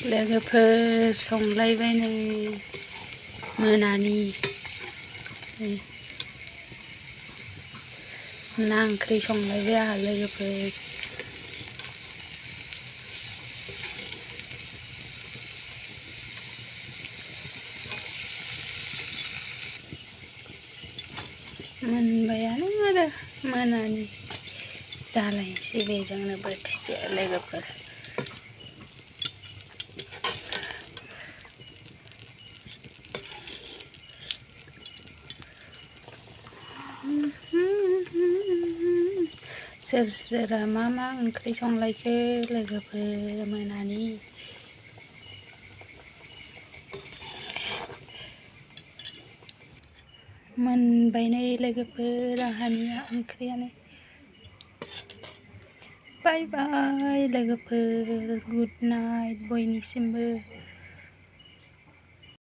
लोगोफोर संलायबाय नै मोनानि ना ओंख्रि संलायबाय आंहा लोगोफोर। मोनबायानो आरो मोनानि जालायनोसै बेजोंनो बोथिसे लोगोफोर। सोर सोरा मा ओंख्रि संलायखो लोगोफोर मोनानि? मोनबाय नै लोगोफोर आंहानिया ओंख्रियानो। बाय बाय लोगोफोर, गुड नाइट बयनिसिमबो।